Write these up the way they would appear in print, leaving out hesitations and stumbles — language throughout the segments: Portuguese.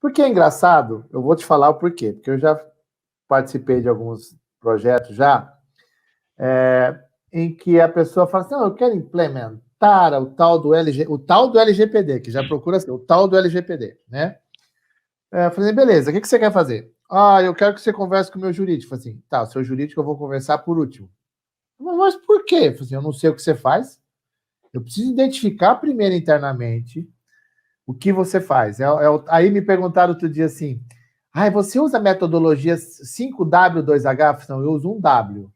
Porque é engraçado, eu vou te falar o porquê, porque eu já participei de alguns projetos já, em que a pessoa fala assim, não, eu quero implementar o tal do LGPD, que já procura assim, o tal do LGPD, né? Eu falei, beleza, o que você quer fazer? Ah, eu quero que você converse com o meu jurídico. Eu falei assim, tá, o seu jurídico eu vou conversar por último. Mas por quê? Eu falei assim, eu não sei o que você faz, eu preciso identificar primeiro internamente o que você faz. Aí me perguntaram outro dia assim, você usa a metodologia 5W2H? Eu falei, não, eu uso um W.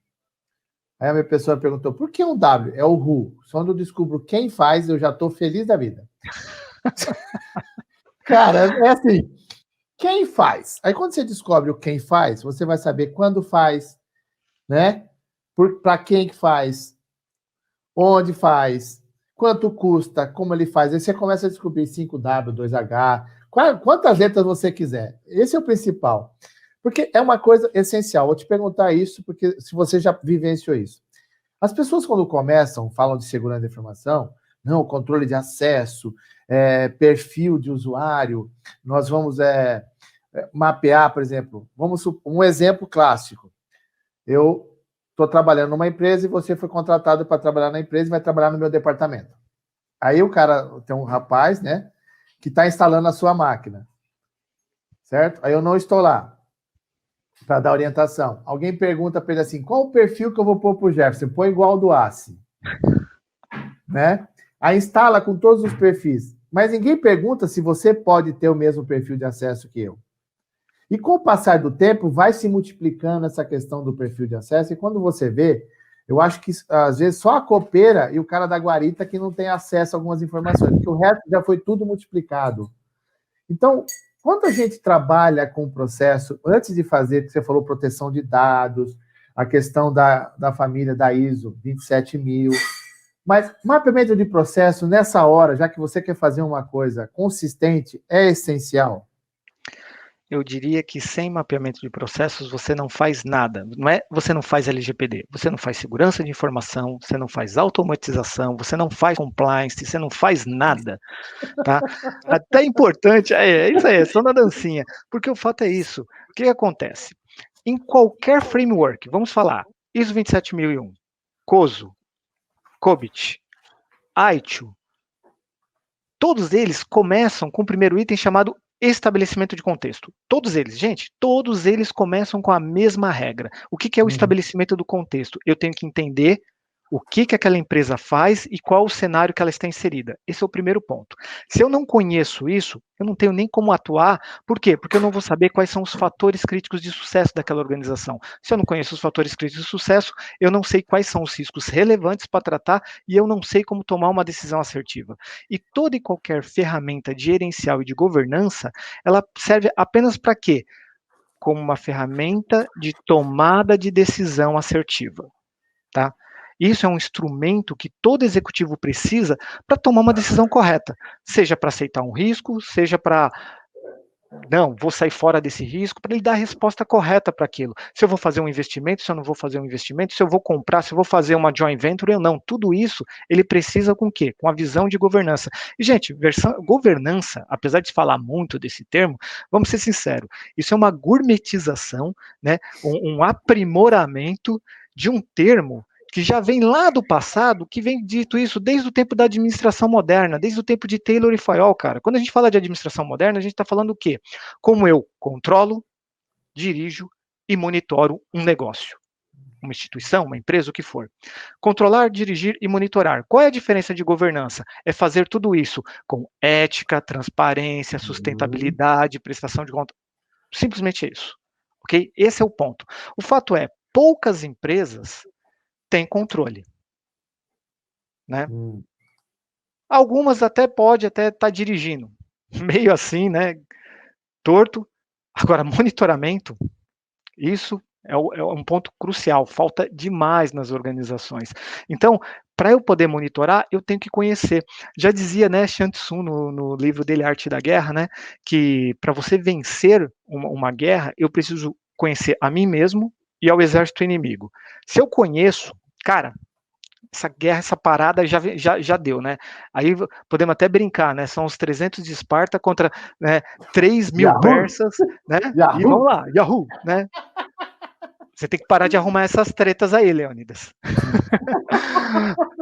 Aí a minha pessoa perguntou, por que um W? É o who. Quando eu descubro quem faz, eu já estou feliz da vida. Cara, é assim, quem faz? Aí quando você descobre o quem faz, você vai saber quando faz, né? Para quem que faz, onde faz, quanto custa, como ele faz. Aí você começa a descobrir 5W, 2H, quantas letras você quiser. Esse é o principal. Porque é uma coisa essencial. Vou te perguntar isso, porque se você já vivenciou isso. As pessoas, quando começam, falam de segurança da informação, não, controle de acesso, perfil de usuário, nós vamos mapear, por exemplo, um exemplo clássico. Eu estou trabalhando numa empresa e você foi contratado para trabalhar na empresa e vai trabalhar no meu departamento. Aí o cara, tem um rapaz, né, que está instalando a sua máquina, certo? Aí eu não estou lá para dar orientação. Alguém pergunta para ele assim, qual o perfil que eu vou pôr para o Jefferson? Põe igual ao do ACE, né? Aí instala com todos os perfis. Mas ninguém pergunta se você pode ter o mesmo perfil de acesso que eu. E com o passar do tempo, vai se multiplicando essa questão do perfil de acesso, e quando você vê, eu acho que às vezes só a copeira e o cara da guarita que não tem acesso a algumas informações, porque o resto já foi tudo multiplicado. Então, quando a gente trabalha com o processo, antes de fazer, que você falou, proteção de dados, a questão da família da ISO 27000, mas mapeamento de processo, nessa hora, já que você quer fazer uma coisa consistente, é essencial. Eu diria que sem mapeamento de processos você não faz nada. Não é você não faz LGPD, você não faz segurança de informação, você não faz automatização, você não faz compliance, você não faz nada, tá? Até importante, é isso aí, é só na dancinha, porque o fato é isso. O que acontece? Em qualquer framework, vamos falar, ISO 27001, COSO, COBIT, ITIL, todos eles começam com o primeiro item chamado estabelecimento de contexto. Todos eles, gente, todos eles começam com a mesma regra. O que é o estabelecimento do contexto? Eu tenho que entender o que aquela empresa faz e qual o cenário que ela está inserida. Esse é o primeiro ponto. Se eu não conheço isso, eu não tenho nem como atuar. Por quê? Porque eu não vou saber quais são os fatores críticos de sucesso daquela organização. Se eu não conheço os fatores críticos de sucesso, eu não sei quais são os riscos relevantes para tratar e eu não sei como tomar uma decisão assertiva. E toda e qualquer ferramenta de gerencial e de governança, ela serve apenas para quê? Como uma ferramenta de tomada de decisão assertiva, tá? Isso é um instrumento que todo executivo precisa para tomar uma decisão correta, seja para aceitar um risco, seja para não, vou sair fora desse risco, para ele dar a resposta correta para aquilo. Se eu vou fazer um investimento, se eu não vou fazer um investimento, se eu vou comprar, se eu vou fazer uma joint venture ou não, tudo isso ele precisa com o quê? Com a visão de governança. E, gente, governança, apesar de falar muito desse termo, vamos ser sinceros, isso é uma gourmetização, né, um aprimoramento de um termo que já vem lá do passado, que vem dito isso desde o tempo da administração moderna, desde o tempo de Taylor e Fayol, cara. Quando a gente fala de administração moderna, a gente está falando o quê? Como eu controlo, dirijo e monitoro um negócio. Uma instituição, uma empresa, o que for. Controlar, dirigir e monitorar. Qual é a diferença de governança? É fazer tudo isso com ética, transparência, sustentabilidade, prestação de conta. Simplesmente isso. Ok? Esse é o ponto. O fato é, poucas empresas têm controle. Né? Algumas até pode até estar dirigindo, meio assim, né, torto. Agora, monitoramento, isso é um ponto crucial, falta demais nas organizações. Então, para eu poder monitorar, eu tenho que conhecer. Já dizia, né, Sun Tzu no livro dele, Arte da Guerra, né, que para você vencer uma guerra, eu preciso conhecer a mim mesmo e ao exército inimigo. Se eu conheço, cara, essa guerra, essa parada já deu, né? Aí podemos até brincar, né? São os 300 de Esparta contra, né, 3.000 Yahoo! persas, né? E Yahoo! vamos lá, Yahoo, né? Você tem que parar de arrumar essas tretas aí, Leônidas.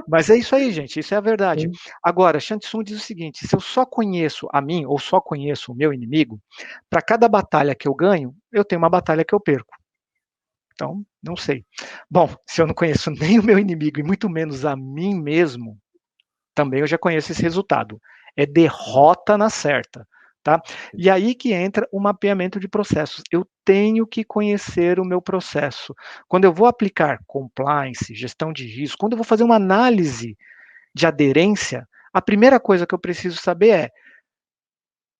Mas é isso aí, gente, isso é a verdade. Agora, Shang Tsung diz o seguinte: se eu só conheço a mim, ou só conheço o meu inimigo, para cada batalha que eu ganho, eu tenho uma batalha que eu perco. Então, não sei. Bom, se eu não conheço nem o meu inimigo e muito menos a mim mesmo, também eu já conheço esse resultado. É derrota na certa. Tá? E aí que entra o mapeamento de processos. Eu tenho que conhecer o meu processo. Quando eu vou aplicar compliance, gestão de risco, quando eu vou fazer uma análise de aderência, a primeira coisa que eu preciso saber é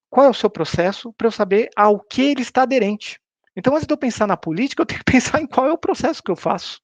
qual é o seu processo para eu saber ao que ele está aderente. Então, antes de eu pensar na política, eu tenho que pensar em qual é o processo que eu faço.